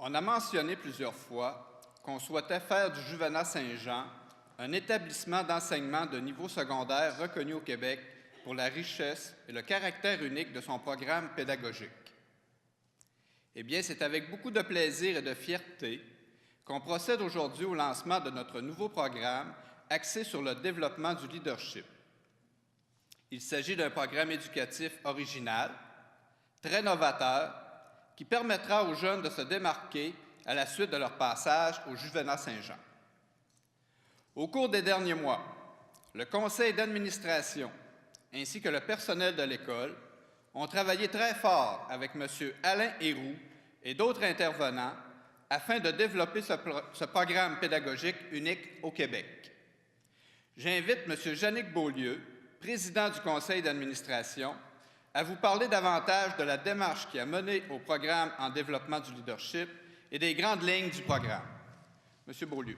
On a mentionné plusieurs fois qu'on souhaitait faire du Juvenat Saint-Jean un établissement d'enseignement de niveau secondaire reconnu au Québec pour la richesse et le caractère unique de son programme pédagogique. Eh bien, c'est avec beaucoup de plaisir et de fierté qu'on procède aujourd'hui au lancement de notre nouveau programme axé sur le développement du leadership. Il s'agit d'un programme éducatif original, très novateur, qui permettra aux jeunes de se démarquer à la suite de leur passage au Juvenat Saint-Jean. Au cours des derniers mois, le conseil d'administration ainsi que le personnel de l'école ont travaillé très fort avec M. Alain Héroux et d'autres intervenants afin de développer ce programme pédagogique unique au Québec. J'invite M. Yannick Beaulieu, président du conseil d'administration, à vous parler davantage de la démarche qui a mené au programme en développement du leadership et des grandes lignes du programme. M. Beaulieu.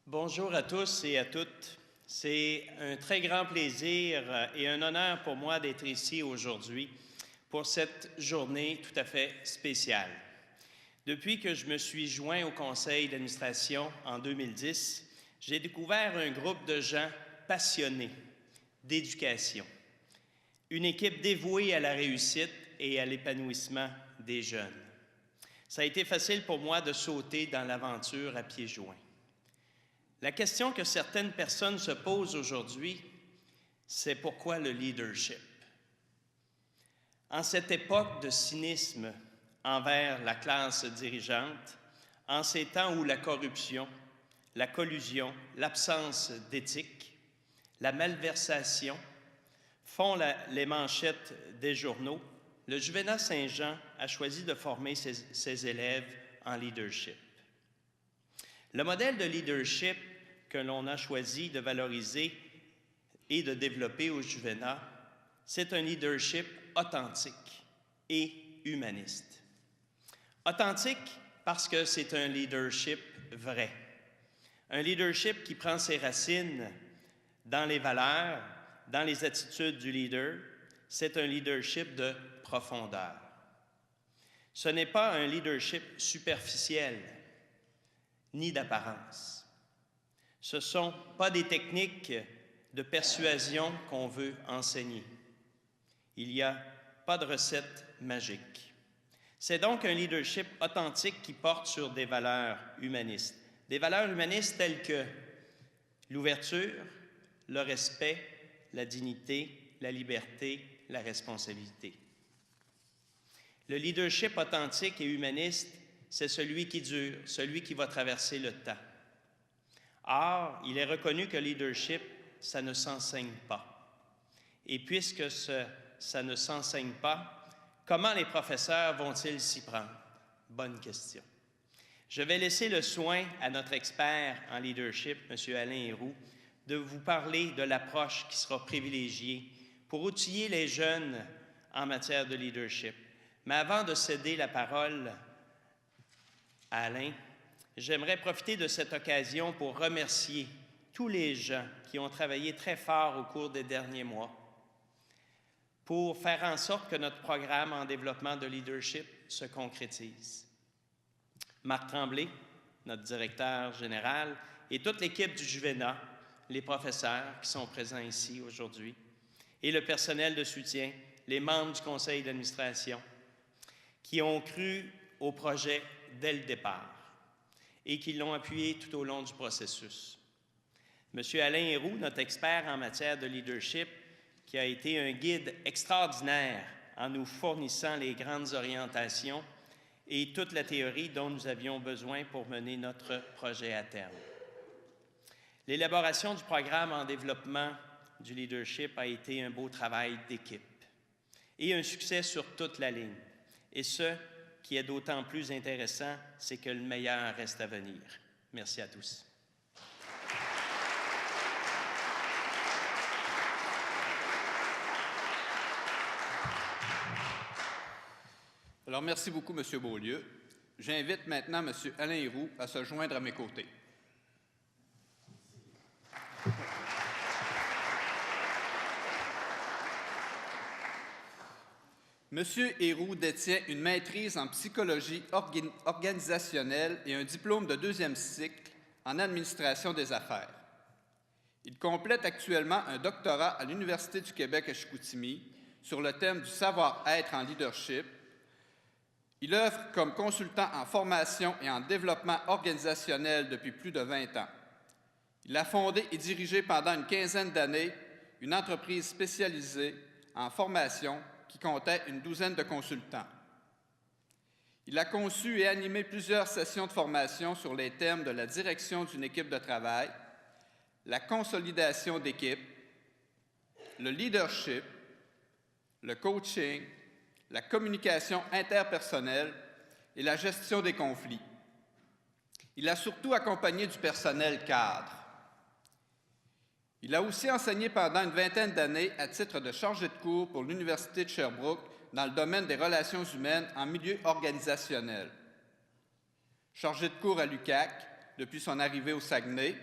Bonjour à tous et à toutes. C'est un très grand plaisir et un honneur pour moi d'être ici aujourd'hui pour cette journée tout à fait spéciale. Depuis que je me suis joint au conseil d'administration en 2010, j'ai découvert un groupe de gens passionnés d'éducation, une équipe dévouée à la réussite et à l'épanouissement des jeunes. Ça a été facile pour moi de sauter dans l'aventure à pieds joints. La question que certaines personnes se posent aujourd'hui, c'est pourquoi le leadership? En cette époque de cynisme envers la classe dirigeante, en ces temps où la corruption, la collusion, l'absence d'éthique, la malversation font les manchettes des journaux, le Juvenat Saint-Jean a choisi de former ses élèves en leadership. Le modèle de leadership que l'on a choisi de valoriser et de développer au Juvenat, c'est un leadership authentique et humaniste. Authentique parce que c'est un leadership vrai. Un leadership qui prend ses racines dans les valeurs, dans les attitudes du leader. C'est un leadership de profondeur. Ce n'est pas un leadership superficiel, ni d'apparence. Ce ne sont pas des techniques de persuasion qu'on veut enseigner. Il n'y a pas de recette magique. C'est donc un leadership authentique qui porte sur des valeurs humanistes. Des valeurs humanistes telles que l'ouverture, le respect, la dignité, la liberté, la responsabilité. Le leadership authentique et humaniste, c'est celui qui dure, celui qui va traverser le temps. Or, il est reconnu que le leadership, ça ne s'enseigne pas. Et puisque ça ne s'enseigne pas, comment les professeurs vont-ils s'y prendre? Bonne question. Je vais laisser le soin à notre expert en leadership, M. Alain Héroux, de vous parler de l'approche qui sera privilégiée pour outiller les jeunes en matière de leadership. Mais avant de céder la parole à Alain, j'aimerais profiter de cette occasion pour remercier tous les gens qui ont travaillé très fort au cours des derniers mois pour faire en sorte que notre programme en développement de leadership se concrétise. Marc Tremblay, notre directeur général, et toute l'équipe du Juvenat, les professeurs qui sont présents ici aujourd'hui, et le personnel de soutien, les membres du conseil d'administration, qui ont cru au projet dès le départ et qui l'ont appuyé tout au long du processus. M. Alain Héroux, notre expert en matière de leadership, qui a été un guide extraordinaire en nous fournissant les grandes orientations et toute la théorie dont nous avions besoin pour mener notre projet à terme. L'élaboration du programme en développement du leadership a été un beau travail d'équipe et un succès sur toute la ligne. Et ce qui est d'autant plus intéressant, c'est que le meilleur reste à venir. Merci à tous. Alors, merci beaucoup, M. Beaulieu. J'invite maintenant M. Alain Héroux à se joindre à mes côtés. M. Héroux détient une maîtrise en psychologie organisationnelle et un diplôme de 2e cycle en administration des affaires. Il complète actuellement un doctorat à l'Université du Québec à Chicoutimi sur le thème du savoir-être en leadership. Il œuvre comme consultant en formation et en développement organisationnel depuis plus de 20 ans. Il a fondé et dirigé pendant une quinzaine d'années une entreprise spécialisée en formation qui comptait une douzaine de consultants. Il a conçu et animé plusieurs sessions de formation sur les thèmes de la direction d'une équipe de travail, la consolidation d'équipe, le leadership, le coaching, la communication interpersonnelle et la gestion des conflits. Il a surtout accompagné du personnel cadre. Il a aussi enseigné pendant une vingtaine d'années à titre de chargé de cours pour l'Université de Sherbrooke dans le domaine des relations humaines en milieu organisationnel. Chargé de cours à l'UQAC depuis son arrivée au Saguenay,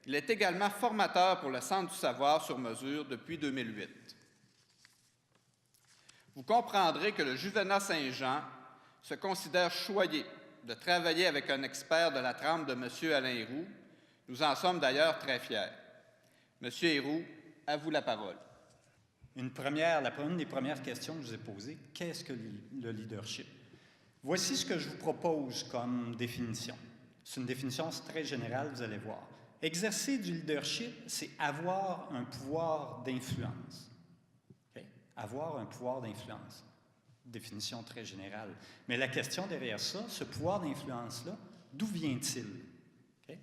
il est également formateur pour le Centre du savoir sur mesure depuis 2008. Vous comprendrez que le Juvenat Saint-Jean se considère choyé de travailler avec un expert de la trempe de M. Alain Héroux. Nous en sommes d'ailleurs très fiers. M. Héroux, à vous la parole. Une des premières questions que je vous ai posées, qu'est-ce que le leadership? Voici ce que je vous propose comme définition. C'est une définition très générale, vous allez voir. Exercer du leadership, c'est avoir un pouvoir d'influence. Okay? Avoir un pouvoir d'influence. Définition très générale. Mais la question derrière ça, ce pouvoir d'influence-là, d'où vient-il? Okay?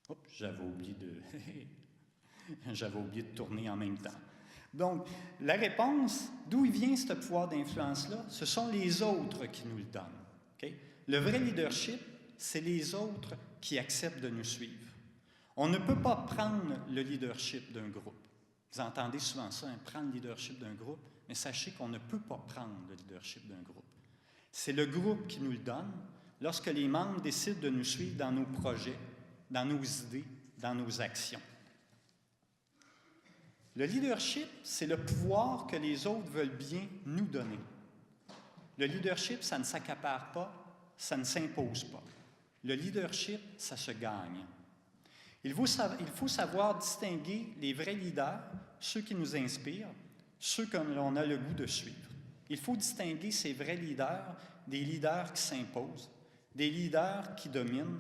Oups, j'avais oublié de tourner en même temps. Donc, la réponse, d'où vient ce pouvoir d'influence-là? Ce sont les autres qui nous le donnent. Okay? Le vrai leadership, c'est les autres qui acceptent de nous suivre. On ne peut pas prendre le leadership d'un groupe. Vous entendez souvent ça, prendre le leadership d'un groupe, mais sachez qu'on ne peut pas prendre le leadership d'un groupe. C'est le groupe qui nous le donne lorsque les membres décident de nous suivre dans nos projets, dans nos idées, dans nos actions. Le leadership, c'est le pouvoir que les autres veulent bien nous donner. Le leadership, ça ne s'accapare pas, ça ne s'impose pas. Le leadership, ça se gagne. Il faut savoir distinguer les vrais leaders, ceux qui nous inspirent, ceux que l'on a le goût de suivre. Il faut distinguer ces vrais leaders des leaders qui s'imposent, des leaders qui dominent,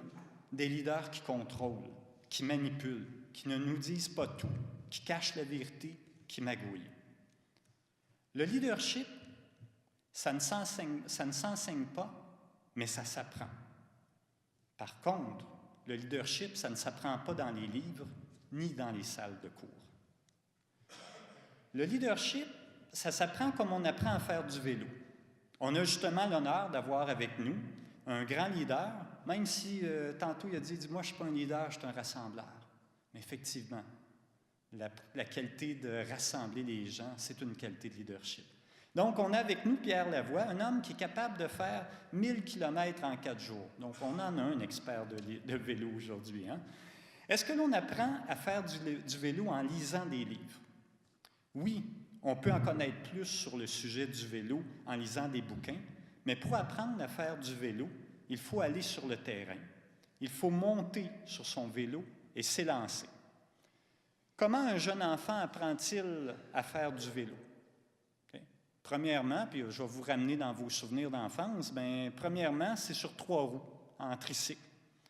des leaders qui contrôlent, qui manipulent, qui ne nous disent pas tout, qui cachent la vérité, qui magouillent. Le leadership, ça ne s'enseigne pas, mais ça s'apprend. Par contre, le leadership, ça ne s'apprend pas dans les livres ni dans les salles de cours. Le leadership, ça s'apprend comme on apprend à faire du vélo. On a justement l'honneur d'avoir avec nous un grand leader, même si tantôt il a dit « Moi, je ne suis pas un leader, je suis un rassembleur ». Mais effectivement, la qualité de rassembler les gens, c'est une qualité de leadership. Donc, on a avec nous Pierre Lavoie, un homme qui est capable de faire 1000 km en 4 jours. Donc, on en a un expert de vélo aujourd'hui. Hein? Est-ce que l'on apprend à faire du vélo en lisant des livres? Oui, on peut en connaître plus sur le sujet du vélo en lisant des bouquins, mais pour apprendre à faire du vélo, il faut aller sur le terrain. Il faut monter sur son vélo et s'élancer. Comment un jeune enfant apprend-il à faire du vélo? Okay. Premièrement, puis je vais vous ramener dans vos souvenirs d'enfance, premièrement, c'est sur 3 roues, en tricycle.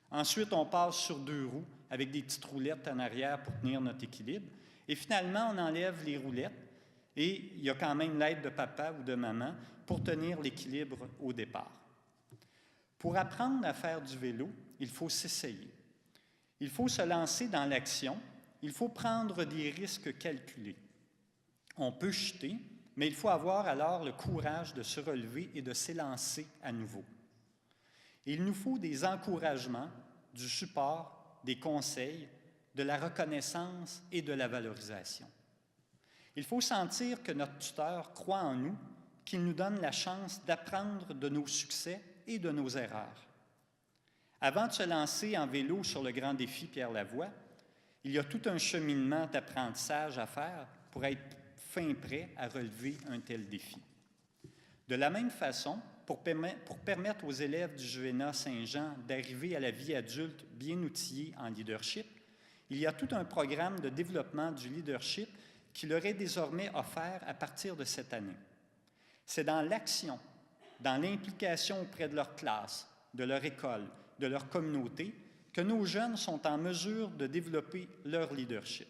Ensuite, on passe sur 2 roues avec des petites roulettes en arrière pour tenir notre équilibre. Et finalement, on enlève les roulettes et il y a quand même l'aide de papa ou de maman pour tenir l'équilibre au départ. Pour apprendre à faire du vélo, il faut s'essayer. Il faut se lancer dans l'action. Il faut prendre des risques calculés. On peut chuter, mais il faut avoir alors le courage de se relever et de s'élancer à nouveau. Il nous faut des encouragements, du support, des conseils, de la reconnaissance et de la valorisation. Il faut sentir que notre tuteur croit en nous, qu'il nous donne la chance d'apprendre de nos succès et de nos erreurs. Avant de se lancer en vélo sur le grand défi Pierre Lavoie, il y a tout un cheminement d'apprentissage à faire pour être fin prêt à relever un tel défi. De la même façon, pour permettre aux élèves du Juvénat Saint-Jean d'arriver à la vie adulte bien outillés en leadership, il y a tout un programme de développement du leadership qui leur est désormais offert à partir de cette année. C'est dans l'action, dans l'implication auprès de leur classe, de leur école, de leur communauté, que nos jeunes sont en mesure de développer leur leadership.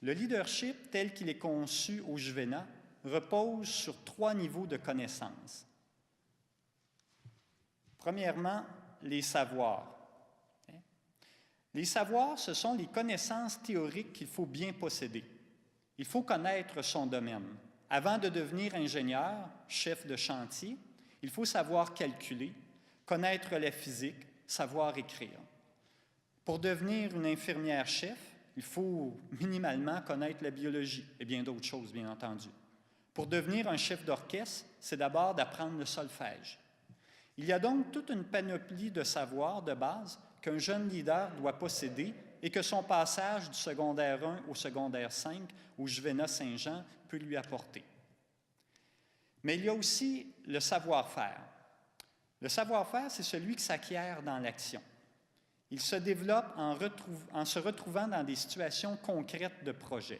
Le leadership, tel qu'il est conçu au Juvénat, repose sur 3 niveaux de connaissances. Premièrement, les savoirs. Les savoirs, ce sont les connaissances théoriques qu'il faut bien posséder. Il faut connaître son domaine. Avant de devenir ingénieur, chef de chantier, il faut savoir calculer, connaître la physique, savoir écrire. Pour devenir une infirmière-chef, il faut minimalement connaître la biologie et bien d'autres choses, bien entendu. Pour devenir un chef d'orchestre, c'est d'abord d'apprendre le solfège. Il y a donc toute une panoplie de savoirs de base qu'un jeune leader doit posséder et que son passage du secondaire 1 au secondaire 5 au Juvénat Saint-Jean peut lui apporter. Mais il y a aussi le savoir-faire. Le savoir-faire, c'est celui qui s'acquiert dans l'action. Il se développe en se retrouvant dans des situations concrètes de projet.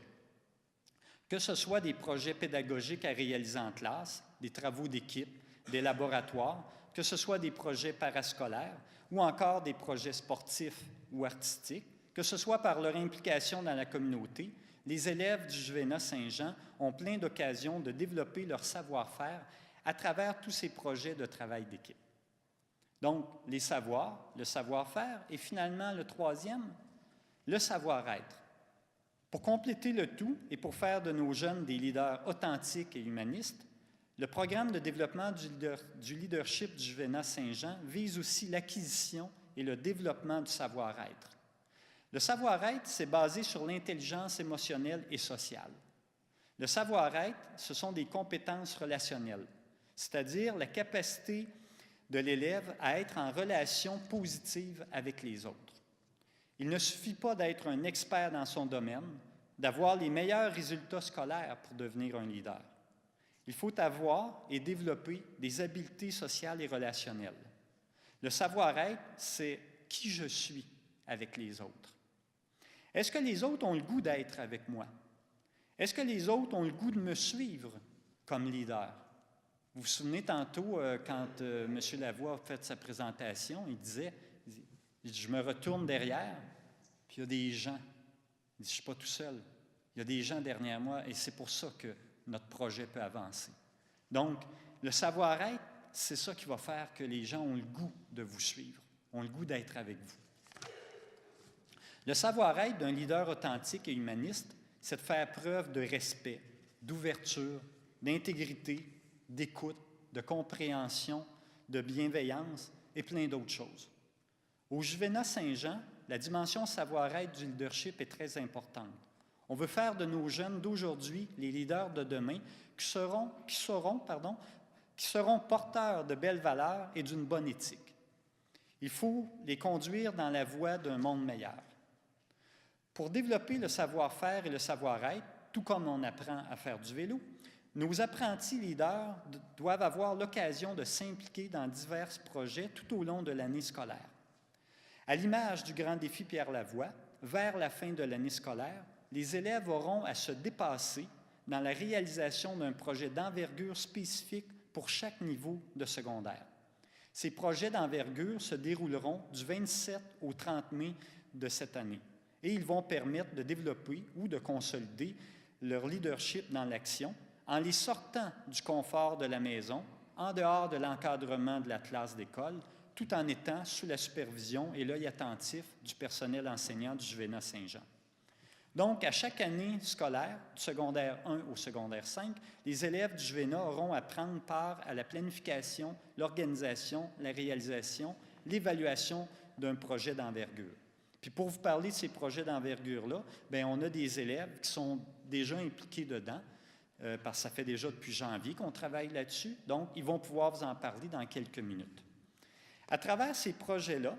Que ce soit des projets pédagogiques à réaliser en classe, des travaux d'équipe, des laboratoires, que ce soit des projets parascolaires ou encore des projets sportifs ou artistiques, que ce soit par leur implication dans la communauté, les élèves du Juvénat Saint-Jean ont plein d'occasions de développer leur savoir-faire à travers tous ces projets de travail d'équipe. Donc, les savoirs, le savoir-faire et finalement le troisième, le savoir-être. Pour compléter le tout et pour faire de nos jeunes des leaders authentiques et humanistes, le programme de développement du leadership du Juvénat Saint-Jean vise aussi l'acquisition et le développement du savoir-être. Le savoir-être, c'est basé sur l'intelligence émotionnelle et sociale. Le savoir-être, ce sont des compétences relationnelles, c'est-à-dire la capacité de l'élève à être en relation positive avec les autres. Il ne suffit pas d'être un expert dans son domaine, d'avoir les meilleurs résultats scolaires pour devenir un leader. Il faut avoir et développer des habiletés sociales et relationnelles. Le savoir-être, c'est qui je suis avec les autres. Est-ce que les autres ont le goût d'être avec moi? Est-ce que les autres ont le goût de me suivre comme leader? Vous vous souvenez tantôt, quand M. Lavoie a fait sa présentation, il disait, je me retourne derrière, puis il y a des gens. Il dit, je ne suis pas tout seul. Il y a des gens derrière moi et c'est pour ça que notre projet peut avancer. Donc, le savoir-être, c'est ça qui va faire que les gens ont le goût de vous suivre, ont le goût d'être avec vous. Le savoir-être d'un leader authentique et humaniste, c'est de faire preuve de respect, d'ouverture, d'intégrité, d'écoute, de compréhension, de bienveillance et plein d'autres choses. Au Juvénat Saint-Jean, la dimension savoir-être du leadership est très importante. On veut faire de nos jeunes d'aujourd'hui les leaders de demain qui seront porteurs de belles valeurs et d'une bonne éthique. Il faut les conduire dans la voie d'un monde meilleur. Pour développer le savoir-faire et le savoir-être, tout comme on apprend à faire du vélo, nos apprentis leaders doivent avoir l'occasion de s'impliquer dans divers projets tout au long de l'année scolaire. À l'image du grand défi Pierre Lavoie, vers la fin de l'année scolaire, les élèves auront à se dépasser dans la réalisation d'un projet d'envergure spécifique pour chaque niveau de secondaire. Ces projets d'envergure se dérouleront du 27 au 30 mai de cette année et ils vont permettre de développer ou de consolider leur leadership dans l'action en les sortant du confort de la maison, en dehors de l'encadrement de la classe d'école, tout en étant sous la supervision et l'œil attentif du personnel enseignant du Juvénat Saint-Jean. Donc, à chaque année scolaire, du secondaire 1 au secondaire 5, les élèves du Juvénat auront à prendre part à la planification, l'organisation, la réalisation, l'évaluation d'un projet d'envergure. Puis pour vous parler de ces projets d'envergure-là, bien, on a des élèves qui sont déjà impliqués dedans, parce que ça fait déjà depuis janvier qu'on travaille là-dessus. Donc, ils vont pouvoir vous en parler dans quelques minutes. À travers ces projets-là,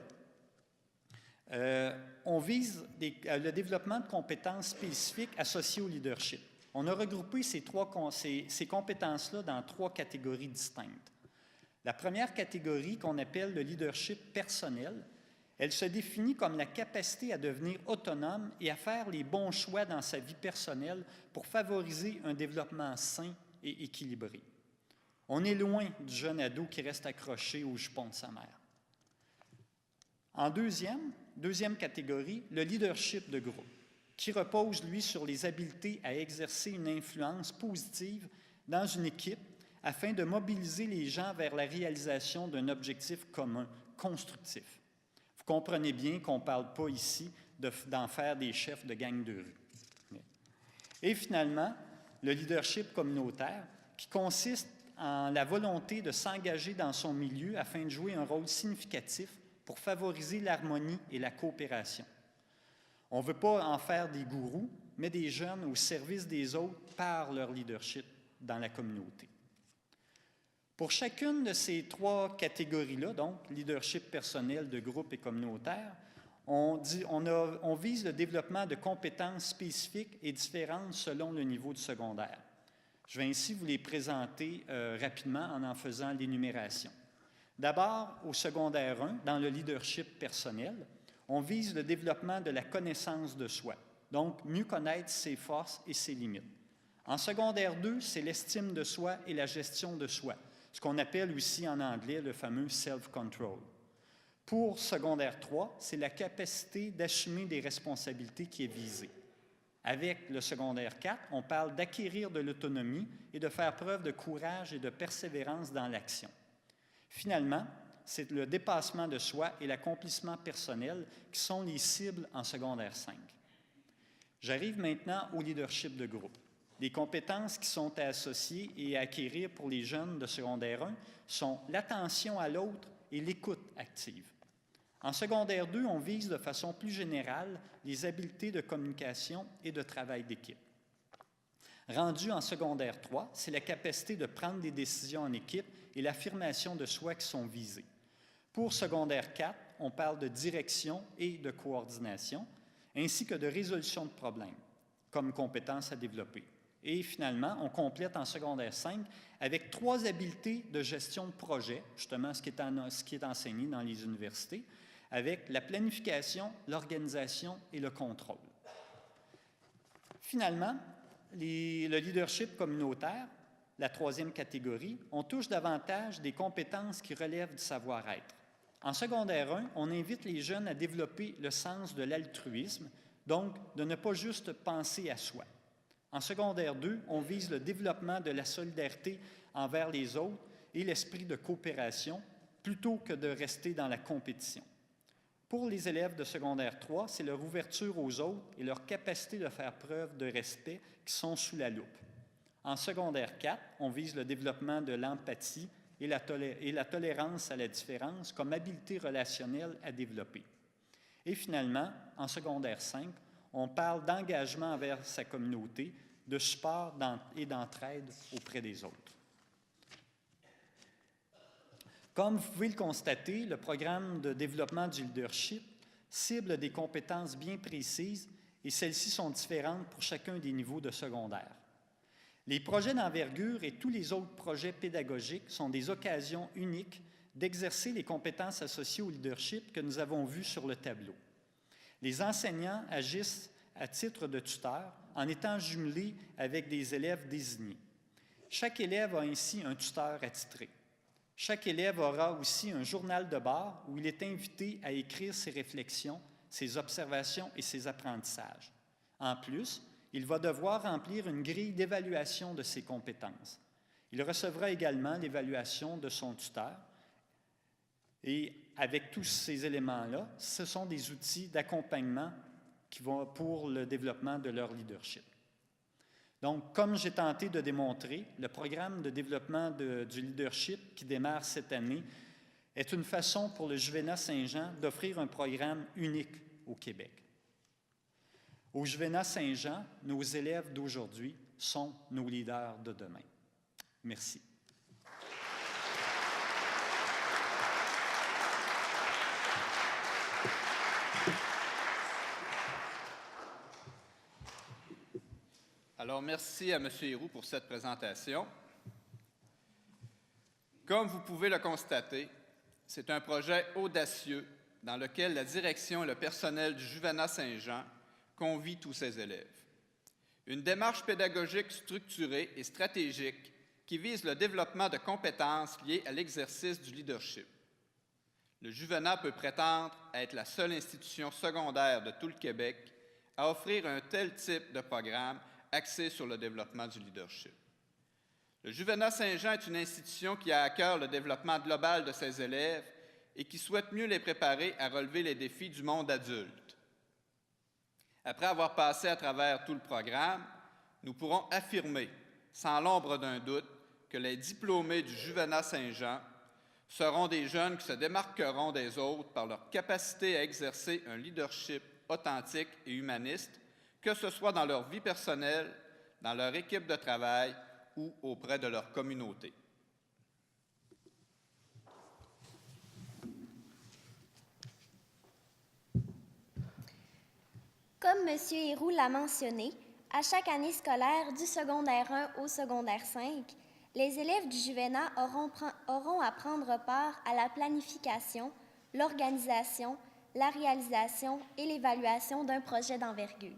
on vise le développement de compétences spécifiques associées au leadership. On a regroupé ces compétences-là dans 3 catégories distinctes. La première catégorie, qu'on appelle le leadership personnel, elle se définit comme la capacité à devenir autonome et à faire les bons choix dans sa vie personnelle pour favoriser un développement sain et équilibré. On est loin du jeune ado qui reste accroché au jupon de sa mère. En deuxième catégorie, le leadership de groupe, qui repose, lui, sur les habiletés à exercer une influence positive dans une équipe afin de mobiliser les gens vers la réalisation d'un objectif commun, constructif. Vous comprenez bien qu'on ne parle pas ici d'en faire des chefs de gang de rue. Et finalement, le leadership communautaire, qui consiste en la volonté de s'engager dans son milieu afin de jouer un rôle significatif pour favoriser l'harmonie et la coopération. On ne veut pas en faire des gourous, mais des jeunes au service des autres par leur leadership dans la communauté. Pour chacune de ces 3 catégories-là, donc leadership personnel, de groupe et communautaire, on vise le développement de compétences spécifiques et différentes selon le niveau du secondaire. Je vais ainsi vous les présenter rapidement en faisant l'énumération. D'abord, au secondaire 1, dans le leadership personnel, on vise le développement de la connaissance de soi, donc mieux connaître ses forces et ses limites. En secondaire 2, c'est l'estime de soi et la gestion de soi, ce qu'on appelle aussi en anglais le fameux self-control. Pour secondaire 3, c'est la capacité d'assumer des responsabilités qui est visée. Avec le secondaire 4, on parle d'acquérir de l'autonomie et de faire preuve de courage et de persévérance dans l'action. Finalement, c'est le dépassement de soi et l'accomplissement personnel qui sont les cibles en secondaire 5. J'arrive maintenant au leadership de groupe. Les compétences qui sont à associer et à acquérir pour les jeunes de secondaire 1 sont l'attention à l'autre et l'écoute active. En secondaire 2, on vise de façon plus générale les habiletés de communication et de travail d'équipe. Rendu en secondaire 3, c'est la capacité de prendre des décisions en équipe et l'affirmation de soi qui sont visées. Pour secondaire 4, on parle de direction et de coordination, ainsi que de résolution de problèmes, comme compétences à développer. Et finalement, on complète en secondaire 5 avec 3 habiletés de gestion de projet, justement ce qui est enseigné dans les universités, avec la planification, l'organisation et le contrôle. Finalement, le leadership communautaire, la 3e catégorie, on touche davantage des compétences qui relèvent du savoir-être. En secondaire 1, on invite les jeunes à développer le sens de l'altruisme, donc de ne pas juste penser à soi. En secondaire 2, on vise le développement de la solidarité envers les autres et l'esprit de coopération, plutôt que de rester dans la compétition. Pour les élèves de secondaire 3, c'est leur ouverture aux autres et leur capacité de faire preuve de respect qui sont sous la loupe. En secondaire 4, on vise le développement de l'empathie et la tolérance à la différence comme habileté relationnelle à développer. Et finalement, en secondaire 5, on parle d'engagement envers sa communauté, de support et d'entraide auprès des autres. Comme vous pouvez le constater, le programme de développement du leadership cible des compétences bien précises et celles-ci sont différentes pour chacun des niveaux de secondaire. Les projets d'envergure et tous les autres projets pédagogiques sont des occasions uniques d'exercer les compétences associées au leadership que nous avons vues sur le tableau. Les enseignants agissent à titre de tuteur en étant jumelés avec des élèves désignés. Chaque élève a ainsi un tuteur attitré. Chaque élève aura aussi un journal de bord où il est invité à écrire ses réflexions, ses observations et ses apprentissages. En plus, il va devoir remplir une grille d'évaluation de ses compétences. Il recevra également l'évaluation de son tuteur. Et avec tous ces éléments-là, ce sont des outils d'accompagnement qui vont pour le développement de leur leadership. Donc, comme j'ai tenté de démontrer, le programme de développement du leadership qui démarre cette année est une façon pour le Juvénat Saint-Jean d'offrir un programme unique au Québec. Au Juvénat Saint-Jean, nos élèves d'aujourd'hui sont nos leaders de demain. Merci. Alors, merci à M. Héroux pour cette présentation. Comme vous pouvez le constater, c'est un projet audacieux dans lequel la direction et le personnel du Juvenat Saint-Jean convient tous ses élèves. Une démarche pédagogique structurée et stratégique qui vise le développement de compétences liées à l'exercice du leadership. Le Juvenat peut prétendre être la seule institution secondaire de tout le Québec à offrir un tel type de programme axé sur le développement du leadership. Le Juvenat Saint-Jean est une institution qui a à cœur le développement global de ses élèves et qui souhaite mieux les préparer à relever les défis du monde adulte. Après avoir passé à travers tout le programme, nous pourrons affirmer, sans l'ombre d'un doute, que les diplômés du Juvenat Saint-Jean seront des jeunes qui se démarqueront des autres par leur capacité à exercer un leadership authentique et humaniste, que ce soit dans leur vie personnelle, dans leur équipe de travail ou auprès de leur communauté. Comme M. Héroux l'a mentionné, à chaque année scolaire du secondaire 1 au secondaire 5, les élèves du Juvenat auront à prendre part à la planification, l'organisation, la réalisation et l'évaluation d'un projet d'envergure.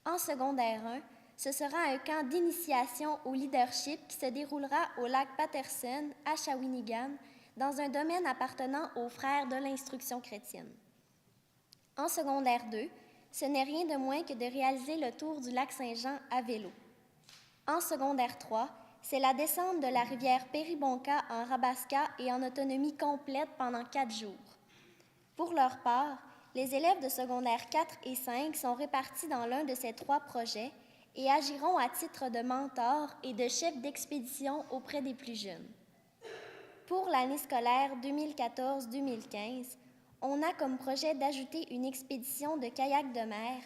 En secondaire 1, ce sera un camp d'initiation au leadership qui se déroulera au lac Patterson, à Shawinigan, dans un domaine appartenant aux frères de l'instruction chrétienne. En secondaire 2, ce n'est rien de moins que de réaliser le tour du lac Saint-Jean à vélo. En secondaire 3, c'est la descente de la rivière Péribonka en Rabasca et en autonomie complète pendant 4 jours. Pour leur part, les élèves de secondaire 4 et 5 sont répartis dans l'un de ces 3 projets et agiront à titre de mentors et de chefs d'expédition auprès des plus jeunes. Pour l'année scolaire 2014-2015, on a comme projet d'ajouter une expédition de kayak de mer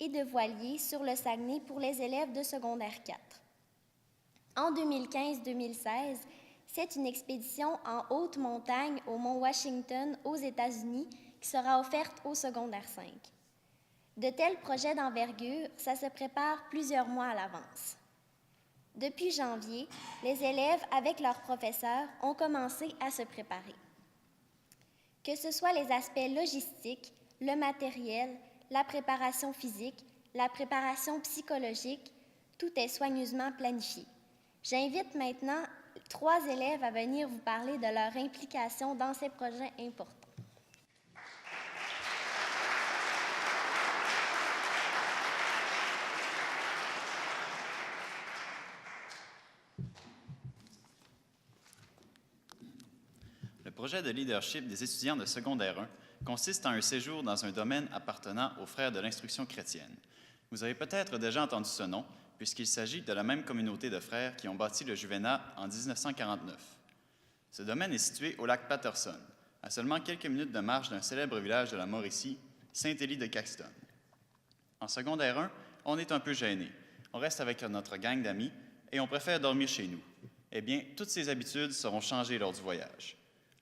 et de voilier sur le Saguenay pour les élèves de secondaire 4. En 2015-2016, c'est une expédition en haute montagne au mont Washington aux États-Unis qui sera offerte au secondaire 5. De tels projets d'envergure, ça se prépare plusieurs mois à l'avance. Depuis janvier, les élèves, avec leurs professeurs, ont commencé à se préparer. Que ce soit les aspects logistiques, le matériel, la préparation physique, la préparation psychologique, tout est soigneusement planifié. J'invite maintenant 3 élèves à venir vous parler de leur implication dans ces projets importants. Le projet de leadership des étudiants de secondaire 1 consiste en un séjour dans un domaine appartenant aux frères de l'instruction chrétienne. Vous avez peut-être déjà entendu ce nom, puisqu'il s'agit de la même communauté de frères qui ont bâti le Juvenat en 1949. Ce domaine est situé au lac Patterson, à seulement quelques minutes de marche d'un célèbre village de la Mauricie, Saint-Élie de Caxton. En secondaire 1, on est un peu gêné. On reste avec notre gang d'amis et on préfère dormir chez nous. Eh bien, toutes ces habitudes seront changées lors du voyage.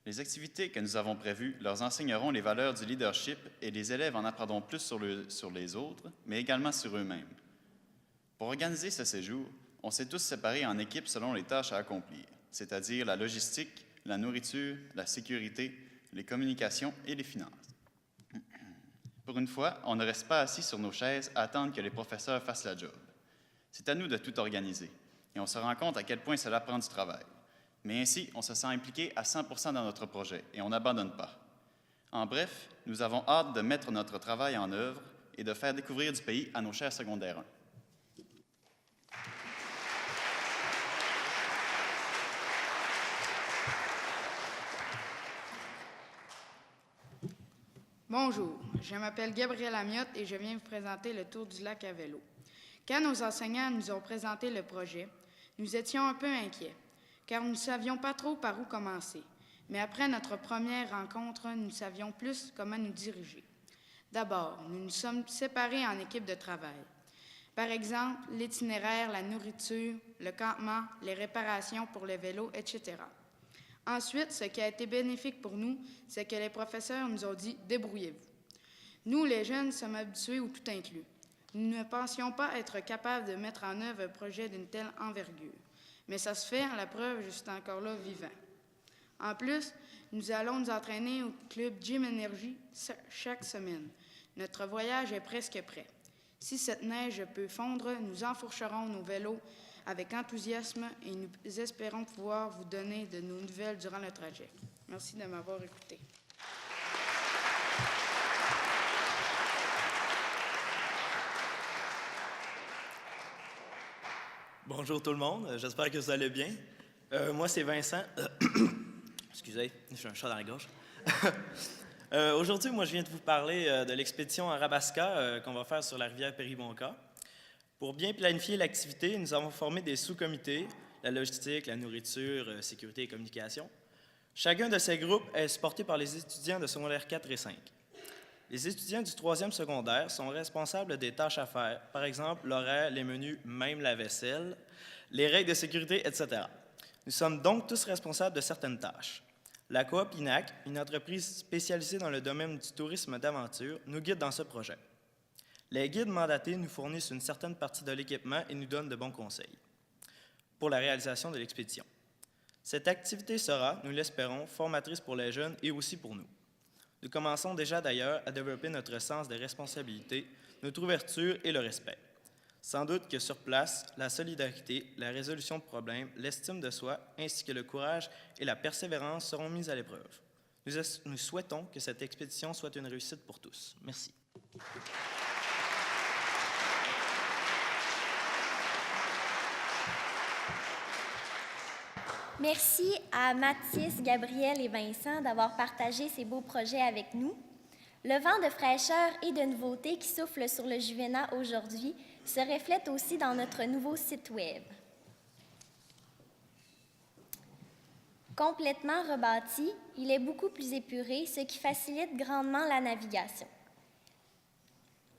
Les activités que nous avons prévues leur enseigneront les valeurs du leadership et les élèves en apprendront plus sur les autres, mais également sur eux-mêmes. Pour organiser ce séjour, on s'est tous séparés en équipes selon les tâches à accomplir, c'est-à-dire la logistique, la nourriture, la sécurité, les communications et les finances. Pour une fois, on ne reste pas assis sur nos chaises à attendre que les professeurs fassent la job. C'est à nous de tout organiser, et on se rend compte à quel point cela prend du travail. Mais ainsi, on se sent impliqué à 100% dans notre projet et on n'abandonne pas. En bref, nous avons hâte de mettre notre travail en œuvre et de faire découvrir du pays à nos chers secondaires 1. Bonjour, je m'appelle Gabriel Amiotte et je viens vous présenter le tour du lac à vélo. Quand nos enseignants nous ont présenté le projet, nous étions un peu inquiets, car nous ne savions pas trop par où commencer. Mais après notre première rencontre, nous savions plus comment nous diriger. D'abord, nous nous sommes séparés en équipes de travail. Par exemple, l'itinéraire, la nourriture, le campement, les réparations pour le vélo, etc. Ensuite, ce qui a été bénéfique pour nous, c'est que les professeurs nous ont dit « débrouillez-vous ». Nous, les jeunes, sommes habitués au tout inclus. Nous ne pensions pas être capables de mettre en œuvre un projet d'une telle envergure. Mais ça se fait, la preuve, je suis encore là vivant. En plus, nous allons nous entraîner au club Gym Energy chaque semaine. Notre voyage est presque prêt. Si cette neige peut fondre, nous enfourcherons nos vélos avec enthousiasme et nous espérons pouvoir vous donner de nos nouvelles durant le trajet. Merci de m'avoir écouté. Bonjour tout le monde, j'espère que vous allez bien. Moi, c'est Vincent. Excusez, j'ai un chat dans la gorge. Aujourd'hui, moi, je viens de vous parler de l'expédition Arabasca qu'on va faire sur la rivière Péribonka. Pour bien planifier l'activité, nous avons formé des sous-comités, la logistique, la nourriture, sécurité et communication. Chacun de ces groupes est supporté par les étudiants de secondaire 4 et 5. Les étudiants du 3e secondaire sont responsables des tâches à faire, par exemple l'horaire, les menus, même la vaisselle, les règles de sécurité, etc. Nous sommes donc tous responsables de certaines tâches. La coop INAC, une entreprise spécialisée dans le domaine du tourisme d'aventure, nous guide dans ce projet. Les guides mandatés nous fournissent une certaine partie de l'équipement et nous donnent de bons conseils pour la réalisation de l'expédition. Cette activité sera, nous l'espérons, formatrice pour les jeunes et aussi pour nous. Nous commençons déjà d'ailleurs à développer notre sens des responsabilités, notre ouverture et le respect. Sans doute que sur place, la solidarité, la résolution de problèmes, l'estime de soi, ainsi que le courage et la persévérance seront mises à l'épreuve. Nous souhaitons que cette expédition soit une réussite pour tous. Merci. Merci à Mathis, Gabriel et Vincent d'avoir partagé ces beaux projets avec nous. Le vent de fraîcheur et de nouveauté qui souffle sur le Juvénat aujourd'hui se reflète aussi dans notre nouveau site Web. Complètement rebâti, il est beaucoup plus épuré, ce qui facilite grandement la navigation.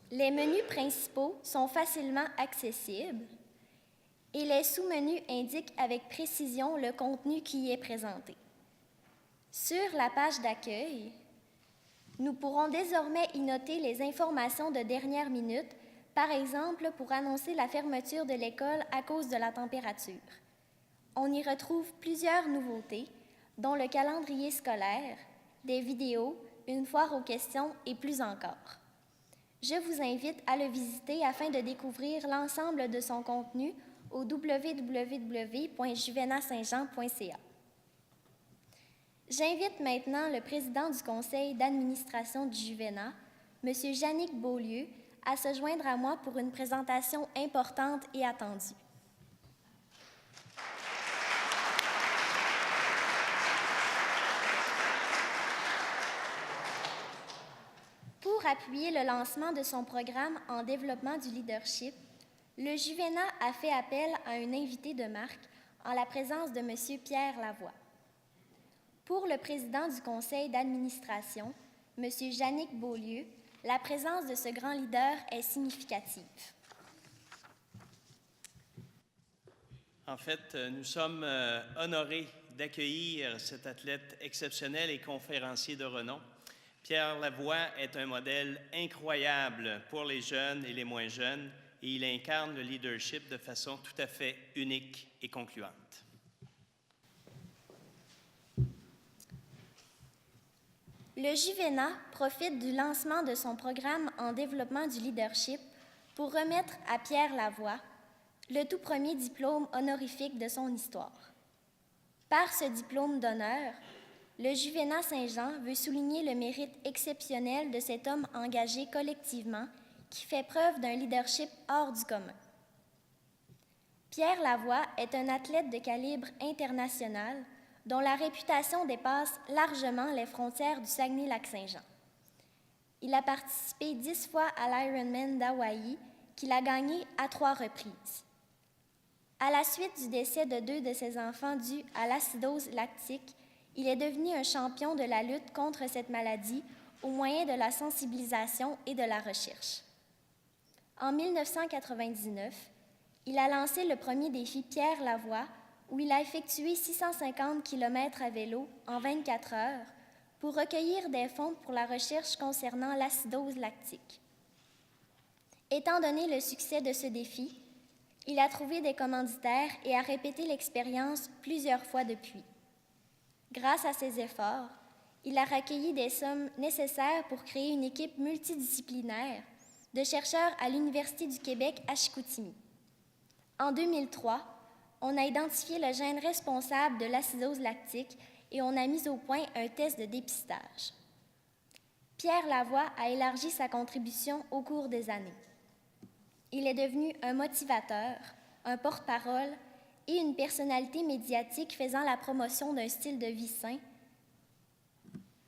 Les menus principaux sont facilement accessibles et les sous-menus indiquent avec précision le contenu qui y est présenté. Sur la page d'accueil, nous pourrons désormais y noter les informations de dernière minute, par exemple pour annoncer la fermeture de l'école à cause de la température. On y retrouve plusieurs nouveautés, dont le calendrier scolaire, des vidéos, une foire aux questions et plus encore. Je vous invite à le visiter afin de découvrir l'ensemble de son contenu au www.juvenatsaintjean.ca. J'invite maintenant le président du conseil d'administration du Juvénat, M. Yannick Beaulieu, à se joindre à moi pour une présentation importante et attendue. Pour appuyer le lancement de son programme en développement du leadership, le Juvénat a fait appel à un invité de marque en la présence de M. Pierre Lavoie. Pour le président du conseil d'administration, M. Yannick Beaulieu, la présence de ce grand leader est significative. En fait, nous sommes honorés d'accueillir cet athlète exceptionnel et conférencier de renom. Pierre Lavoie est un modèle incroyable pour les jeunes et les moins jeunes, et il incarne le leadership de façon tout à fait unique et concluante. Le Juvénat profite du lancement de son programme en développement du leadership pour remettre à Pierre Lavoie le tout premier diplôme honorifique de son histoire. Par ce diplôme d'honneur, le Juvénat Saint-Jean veut souligner le mérite exceptionnel de cet homme engagé collectivement qui fait preuve d'un leadership hors du commun. Pierre Lavoie est un athlète de calibre international dont la réputation dépasse largement les frontières du Saguenay-Lac-Saint-Jean. Il a participé 10 fois à l'Ironman d'Hawaï, qu'il a gagné à 3 reprises. À la suite du décès de 2 de ses enfants dû à l'acidose lactique, il est devenu un champion de la lutte contre cette maladie au moyen de la sensibilisation et de la recherche. En 1999, il a lancé le premier défi Pierre Lavoie, où il a effectué 650 km à vélo en 24 heures pour recueillir des fonds pour la recherche concernant l'acidose lactique. Étant donné le succès de ce défi, il a trouvé des commanditaires et a répété l'expérience plusieurs fois depuis. Grâce à ses efforts, il a recueilli des sommes nécessaires pour créer une équipe multidisciplinaire de chercheurs à l'Université du Québec à Chicoutimi. En 2003, on a identifié le gène responsable de l'acidose lactique et on a mis au point un test de dépistage. Pierre Lavoie a élargi sa contribution au cours des années. Il est devenu un motivateur, un porte-parole et une personnalité médiatique faisant la promotion d'un style de vie sain.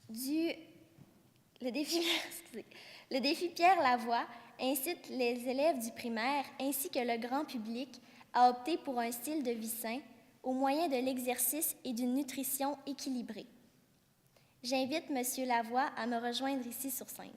Le défi Pierre Lavoie incite les élèves du primaire ainsi que le grand public à opter pour un style de vie sain au moyen de l'exercice et d'une nutrition équilibrée. J'invite M. Lavoie à me rejoindre ici sur scène.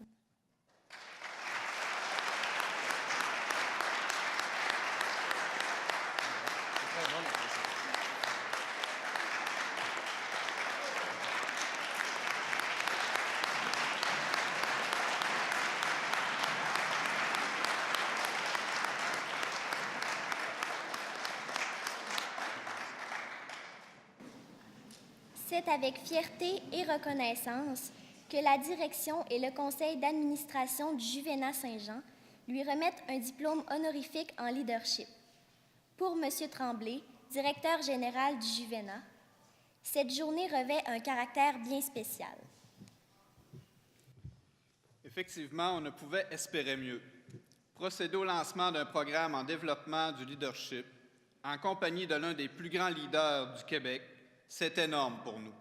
C'est avec fierté et reconnaissance que la direction et le conseil d'administration du Juvénat Saint-Jean lui remettent un diplôme honorifique en leadership. Pour M. Tremblay, directeur général du Juvénat, cette journée revêt un caractère bien spécial. Effectivement, on ne pouvait espérer mieux. Procéder au lancement d'un programme en développement du leadership en compagnie de l'un des plus grands leaders du Québec, c'est énorme pour nous.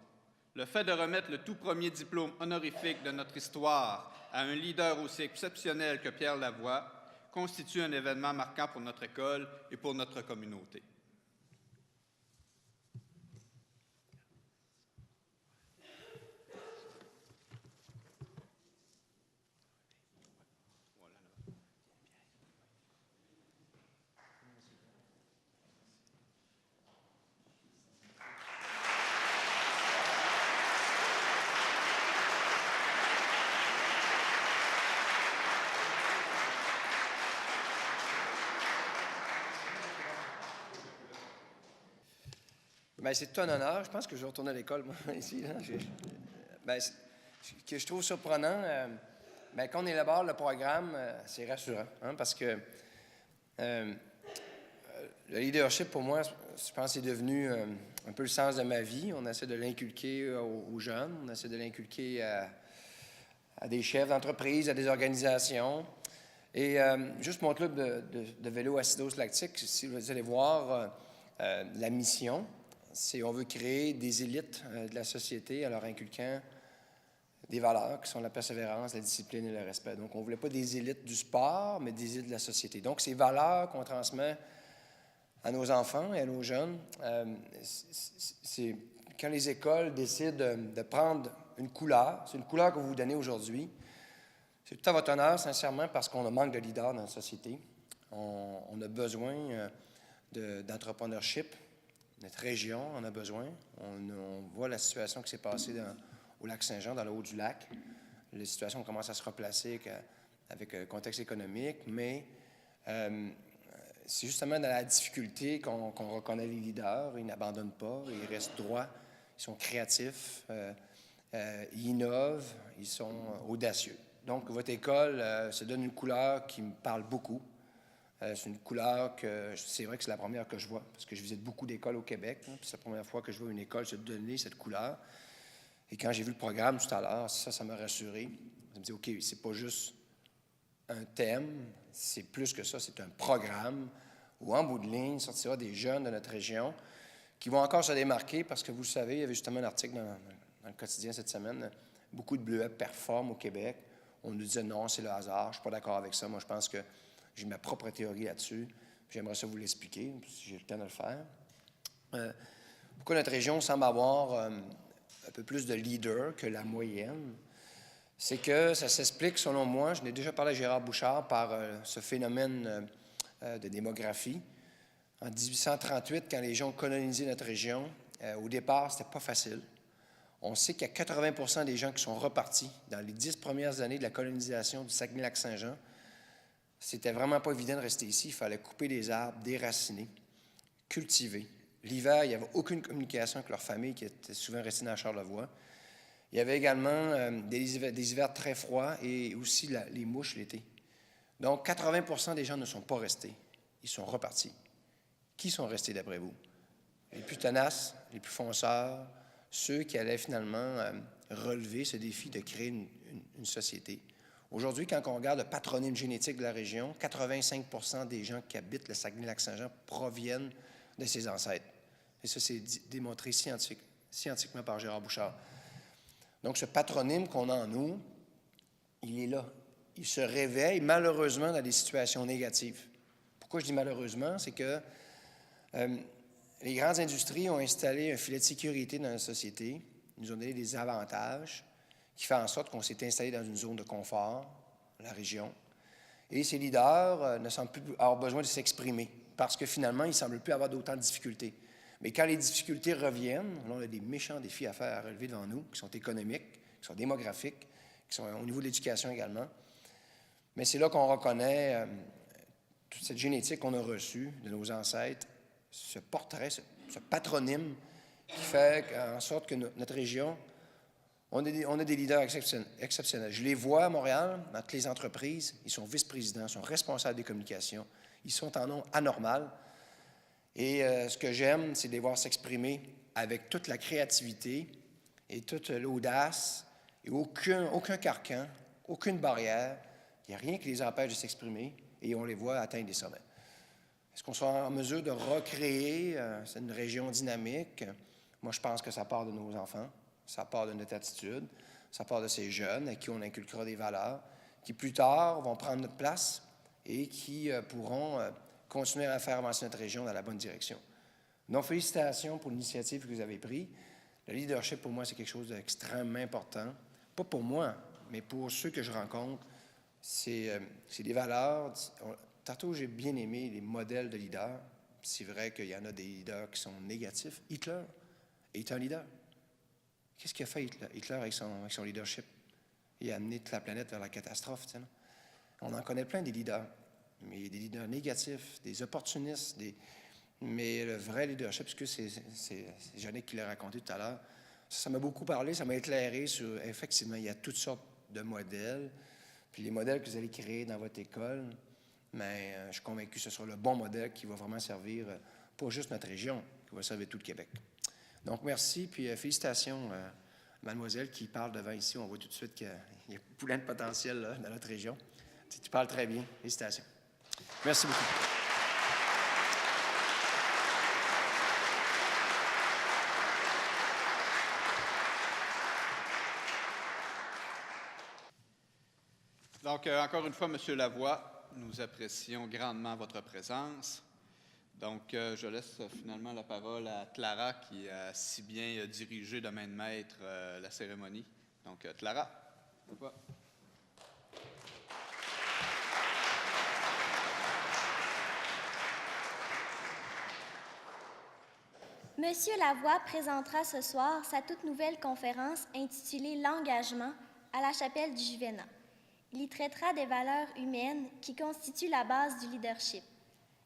Le fait de remettre le tout premier diplôme honorifique de notre histoire à un leader aussi exceptionnel que Pierre Lavoie constitue un événement marquant pour notre école et pour notre communauté. Bien, c'est tout un honneur. Je pense que je vais retourner à l'école, moi, ici. Là. Ce que je trouve surprenant, quand on élabore le programme, c'est rassurant, hein, parce que le leadership, pour moi, je pense, est devenu un peu le sens de ma vie. On essaie de l'inculquer aux jeunes, on essaie de l'inculquer à des chefs d'entreprise, à des organisations. Et juste mon club de vélo acidose lactique, si vous allez voir la mission, on veut créer des élites de la société en leur inculquant des valeurs qui sont la persévérance, la discipline et le respect. Donc, on ne voulait pas des élites du sport, mais des élites de la société. Donc, ces valeurs qu'on transmet à nos enfants et à nos jeunes, c'est quand les écoles décident de prendre une couleur, c'est une couleur que vous vous donnez aujourd'hui, c'est tout à votre honneur, sincèrement, parce qu'on a manque de leaders dans la société. On a besoin d'entrepreneurship. Notre région en a besoin. On voit la situation qui s'est passée au lac Saint-Jean, dans le haut du lac. La situation commence à se replacer avec le contexte économique, mais c'est justement dans la difficulté qu'on reconnaît les leaders. Ils n'abandonnent pas, ils restent droits, ils sont créatifs, ils innovent, ils sont audacieux. Donc, votre école se donne une couleur qui me parle beaucoup. C'est une couleur que, c'est vrai que c'est la première que je vois, parce que je visite beaucoup d'écoles au Québec, hein, puis c'est la première fois que je vois une école se donner cette couleur. Et quand j'ai vu le programme tout à l'heure, ça m'a rassuré. Je me dis, OK, c'est pas juste un thème, c'est plus que ça, c'est un programme où, en bout de ligne, sortira des jeunes de notre région qui vont encore se démarquer, parce que vous le savez, il y avait justement un article dans le quotidien cette semaine, beaucoup de bleuets performent au Québec. On nous disait non, c'est le hasard, je ne suis pas d'accord avec ça. Moi, je pense que j'ai ma propre théorie là-dessus. J'aimerais ça vous l'expliquer, si j'ai le temps de le faire. Pourquoi notre région semble avoir un peu plus de leaders que la moyenne? C'est que ça s'explique, selon moi, je n'ai déjà parlé à Gérard Bouchard, par ce phénomène de démographie. En 1838, quand les gens ont colonisé notre région, au départ, c'était pas facile. On sait qu'il y a 80 des gens qui sont repartis dans les 10 premières années de la colonisation du Saguenay-Lac-Saint-Jean. C'était vraiment pas évident de rester ici. Il fallait couper des arbres, déraciner, cultiver. L'hiver, il n'y avait aucune communication avec leur famille qui était souvent restée dans Charlevoix. Il y avait également des hivers très froids et aussi les mouches l'été. Donc, 80 des gens ne sont pas restés. Ils sont repartis. Qui sont restés d'après vous? Les plus tenaces, les plus fonceurs, ceux qui allaient finalement relever ce défi de créer une société. Aujourd'hui, quand on regarde le patronyme génétique de la région, 85 des gens qui habitent le Saguenay-Lac-Saint-Jean proviennent de ses ancêtres. Et ça, c'est démontré scientifiquement par Gérard Bouchard. Donc, ce patronyme qu'on a en nous, il est là. Il se réveille malheureusement dans des situations négatives. Pourquoi je dis malheureusement? C'est que les grandes industries ont installé un filet de sécurité dans la société, ils nous ont donné des avantages qui font en sorte qu'on s'est installé dans une zone de confort, la région. Et ces leaders ne semblent plus avoir besoin de s'exprimer parce que finalement, ils ne semblent plus avoir d'autant de difficultés. Mais quand les difficultés reviennent, on a des méchants défis à faire, à relever devant nous, qui sont économiques, qui sont démographiques, qui sont au niveau de l'éducation également. Mais c'est là qu'on reconnaît toute cette génétique qu'on a reçue de nos ancêtres, ce portrait, ce patronyme qui fait en sorte que notre région, on a des leaders exceptionnels. Je les vois à Montréal, dans toutes les entreprises, ils sont vice-présidents, ils sont responsables des communications, ils sont en nombre anormal. Et ce que j'aime, c'est de les voir s'exprimer avec toute la créativité et toute l'audace et aucun carcan, aucune barrière. Il n'y a rien qui les empêche de s'exprimer et on les voit atteindre des sommets. Est-ce qu'on sera en mesure de recréer une région dynamique? Moi, je pense que ça part de nos enfants, ça part de notre attitude, ça part de ces jeunes à qui on inculquera des valeurs, qui plus tard vont prendre notre place et qui pourront continuer à faire avancer notre région dans la bonne direction. Donc, félicitations pour l'initiative que vous avez prise. Le leadership, pour moi, c'est quelque chose d'extrêmement important. Pas pour moi, mais pour ceux que je rencontre. C'est des valeurs. Tantôt, j'ai bien aimé les modèles de leaders. C'est vrai qu'il y en a des leaders qui sont négatifs. Hitler est un leader. Qu'est-ce qu'il a fait, Hitler, avec son leadership? Il a amené toute la planète vers la catastrophe. Tu sais, on en connaît plein des leaders, mais des leaders négatifs, des opportunistes. Mais le vrai leadership, parce que c'est Jannick qui l'a raconté tout à l'heure, ça m'a beaucoup parlé, ça m'a éclairé sur, effectivement, il y a toutes sortes de modèles. Puis les modèles que vous allez créer dans votre école, mais je suis convaincu que ce sera le bon modèle qui va vraiment servir, pas juste notre région, qui va servir tout le Québec. Donc, merci, puis félicitations, mademoiselle qui parle devant ici. On voit tout de suite qu'il y a plein de potentiel là, dans notre région. Tu parles très bien. Félicitations. Merci beaucoup. Donc, encore une fois, M. Lavoie, nous apprécions grandement votre présence. Donc, je laisse finalement la parole à Clara, qui a si bien dirigé de main de maître la cérémonie. Donc, Clara, pourquoi? Monsieur Lavoie présentera ce soir sa toute nouvelle conférence intitulée « L'engagement » à la chapelle du Juvénat. Il y traitera des valeurs humaines qui constituent la base du leadership.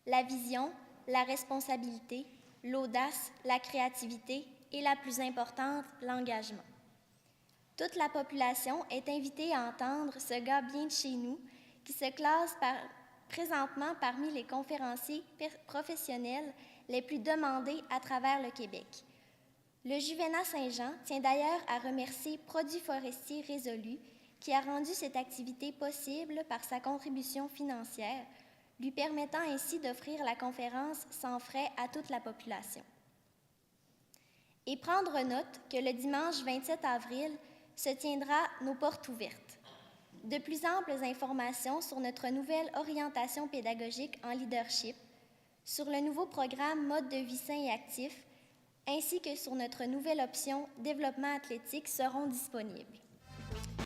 La vision, la responsabilité, l'audace, la créativité et, la plus importante, l'engagement. Toute la population est invitée à entendre ce gars bien de chez nous qui se classe présentement parmi les conférenciers professionnels les plus demandés à travers le Québec. Le Juvénat Saint-Jean tient d'ailleurs à remercier Produits forestiers résolus qui a rendu cette activité possible par sa contribution financière, lui permettant ainsi d'offrir la conférence sans frais à toute la population. Et prendre note que le dimanche 27 avril se tiendra nos portes ouvertes. De plus amples informations sur notre nouvelle orientation pédagogique en leadership, sur le nouveau programme Mode de vie sain et actif, ainsi que sur notre nouvelle option Développement athlétique seront disponibles.